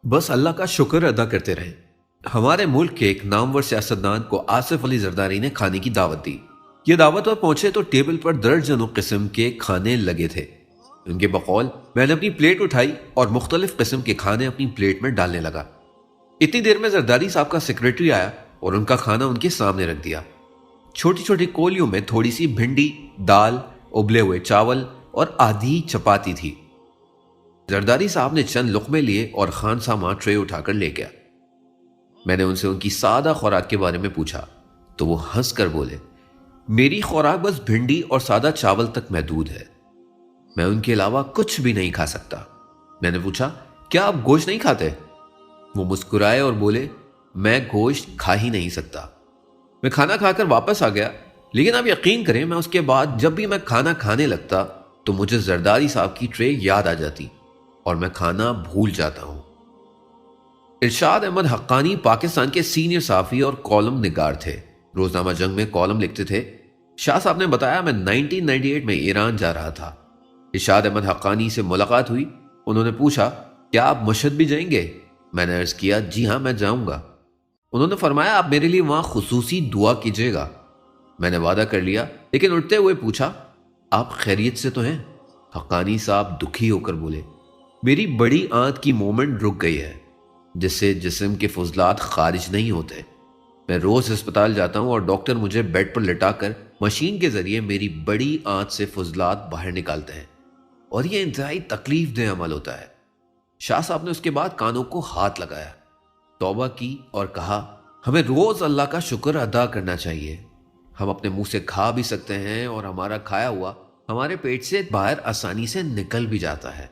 बस अल्लाह का शुक्र अदा करते रहें। हमारे मुल्क के एक नामवर सियासतदान को आसिफ अली जरदारी ने खाने की दावत दी। ये दावत पर पहुंचे तो टेबल पर दर्जनों किस्म के खाने लगे थे। उनके बकौल मैंने अपनी प्लेट उठाई और मुख्तलिफ किस्म के खाने अपनी प्लेट में डालने लगा। इतनी देर में जरदारी साहब का सेक्रेटरी आया और उनका खाना उनके सामने रख दिया। छोटी छोटी कोलियों में थोड़ी सी भिंडी, दाल, उबले हुए चावल और आधी चपाती थी। जरदारी साहब ने चंद लुकमे लिए और खान सामा ट्रे उठाकर ले गया। मैंने उनसे उनकी सादा खुराक के बारे में पूछा तो वो हंस कर बोले, मेरी खुराक बस भिंडी और सादा चावल तक महदूद है, मैं उनके अलावा कुछ भी नहीं खा सकता। मैंने पूछा, क्या आप गोश्त नहीं खाते? वो मुस्कुराए और बोले, मैं गोश्त खा ही नहीं सकता। मैं खाना खाकर वापस आ गया, लेकिन आप यकीन करें मैं उसके बाद जब भी मैं खाना खाने लगता तो मुझे जरदारी साहब की ट्रे याद आ जाती और मैं खाना भूल जाता हूं। इरशाद अहमद हक्कानी पाकिस्तान के सीनियर साफी और कॉलम निगार थे। रोजनामा जंग में कॉलम लिखते थे। शाह साहब ने बताया, मैं 1998 में ईरान जा रहा था। इरशाद अहमद हक्कानी से मुलाकात हुई। उन्होंने पूछा, क्या आप मशहद भी जाएंगे? मैंने अर्ज किया, जी हाँ, मैं जाऊंगा। उन्होंने फरमाया, आप मेरे लिए वहां खुसूसी दुआ कीजिएगा। मैंने वादा कर लिया, लेकिन उठते हुए पूछा, आप खैरियत से तो हैं? हक्कानी साहब दुखी होकर बोले, मेरी बड़ी आंत की मूवमेंट रुक गई है, जिससे जिस्म के फुजलात खारिज नहीं होते। मैं रोज अस्पताल जाता हूं और डॉक्टर मुझे बेड पर लिटाकर मशीन के जरिए मेरी बड़ी आंत से फुजलात बाहर निकालते हैं और यह इंतहाई तकलीफ देह अमल होता है। शाह साहब ने उसके बाद कानों को हाथ लगाया, तौबा की और कहा, हमें रोज अल्लाह का शुक्र अदा करना चाहिए। हम अपने मुंह से खा भी सकते हैं और हमारा खाया हुआ हमारे पेट से बाहर आसानी से निकल भी जाता है,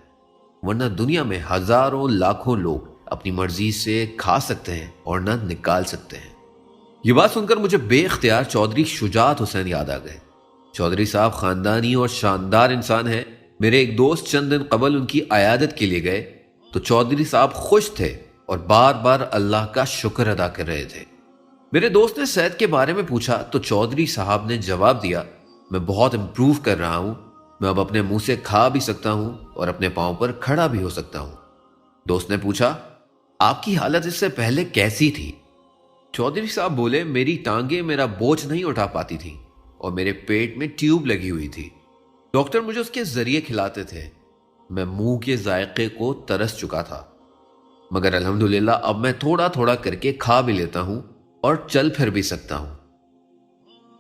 वरना दुनिया में हजारों लाखों लोग अपनी मर्जी से खा सकते हैं और ना निकाल सकते हैं। ये बात सुनकर मुझे बेख्तियार चौधरी शुजात हुसैन याद आ गए। चौधरी साहब खानदानी और शानदार इंसान हैं। मेरे एक दोस्त चंद दिन कबल उनकी अयादत के लिए गए तो चौधरी साहब खुश थे और बार बार अल्लाह का शुक्र अदा कर रहे थे। मेरे दोस्त ने सेहत के बारे में पूछा तो चौधरी साहब ने जवाब दिया, मैं बहुत इम्प्रूव कर रहा हूं, मैं अब अपने मुंह से खा भी सकता हूं और अपने पांव पर खड़ा भी हो सकता हूं। दोस्त ने पूछा, आपकी हालत इससे पहले कैसी थी? चौधरी साहब बोले, मेरी टांगे मेरा बोझ नहीं उठा पाती थी और मेरे पेट में ट्यूब लगी हुई थी। डॉक्टर मुझे उसके जरिए खिलाते थे। मैं मुंह के जायके को तरस चुका था, मगर अल्हम्दुलिल्लाह अब मैं थोड़ा थोड़ा करके खा भी लेता हूं और चल फिर भी सकता हूं।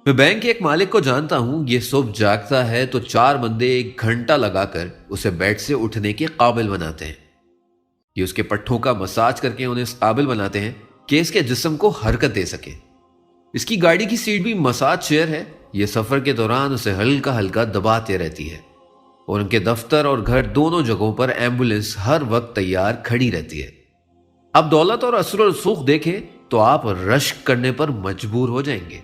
मैं बैंक के एक मालिक को जानता हूं, ये सुबह जागता है तो 4 बंदे 1 घंटा लगाकर उसे बेड से उठने के काबिल बनाते हैं। ये उसके पट्ठों का मसाज करके उन्हें इस काबिल बनाते हैं कि इसके जिस्म को हरकत दे सके। इसकी गाड़ी की सीट भी मसाज चेयर है। ये सफर के दौरान उसे हल्का हल्का दबाते रहती है और उनके दफ्तर और घर दोनों जगहों पर एम्बुलेंस हर वक्त तैयार खड़ी रहती है। अब दौलत और असर और सुख देखें तो आप रश्क करने पर मजबूर हो जाएंगे,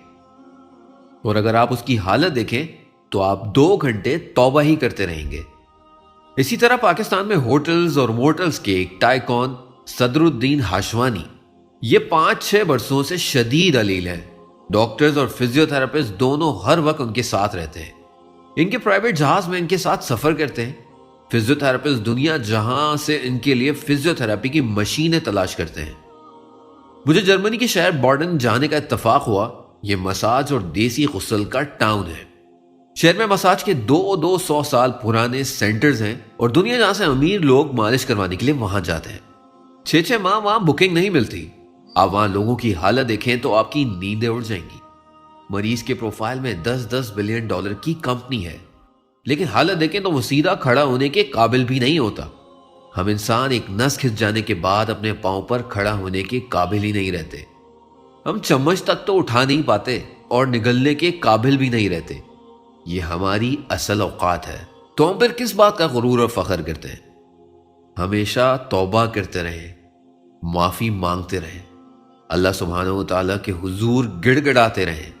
और अगर आप उसकी हालत देखें तो आप 2 घंटे तौबा ही करते रहेंगे। इसी तरह पाकिस्तान में होटल्स और मोटल्स के एक टाइकॉन सदरुद्दीन हाशवानी, ये 5-6 बरसों से शदीद अलील हैं। डॉक्टर्स और फिजियोथेरापिस्ट दोनों हर वक्त उनके साथ रहते हैं। इनके प्राइवेट जहाज में इनके साथ सफर करते हैं। फिजियोथेरापिस्ट दुनिया जहां से इनके लिए फिजियोथेरापी की मशीनें तलाश करते हैं। मुझे जर्मनी के शहर बॉर्डन जाने का इत्तफाक हुआ। यह मसाज और देसी गुस्ल का टाउन है। शहर में मसाज के 200 साल पुराने सेंटर्स हैं और दुनिया जहां से अमीर लोग मालिश करवाने के लिए वहां जाते हैं। 6-6 माह वहां बुकिंग नहीं मिलती। आप वहां लोगों की हालत देखें तो आपकी नींदें उड़ जाएंगी। मरीज के प्रोफाइल में $10 बिलियन की कंपनी है, लेकिन हालत देखें तो वो सीधा खड़ा होने के काबिल भी नहीं होता। हम इंसान एक नस खिंच जाने के बाद अपने पांव पर खड़ा होने के काबिल ही नहीं रहते। हम चम्मच तक तो उठा नहीं पाते और निगलने के काबिल भी नहीं रहते। ये हमारी असल औकात है, तो हम फिर किस बात का गुरूर और फख्र करते हैं? हमेशा तौबा करते रहें, माफी मांगते रहें, अल्लाह सुब्हानहू व तआला के हुजूर गिड़गिड़ाते रहें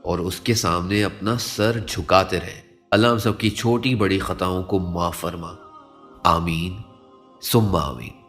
और उसके सामने अपना सर झुकाते रहें। अल्लाह हम सबकी छोटी बड़ी खताओं को माफ फरमा। आमीन सुम्मा आमीन।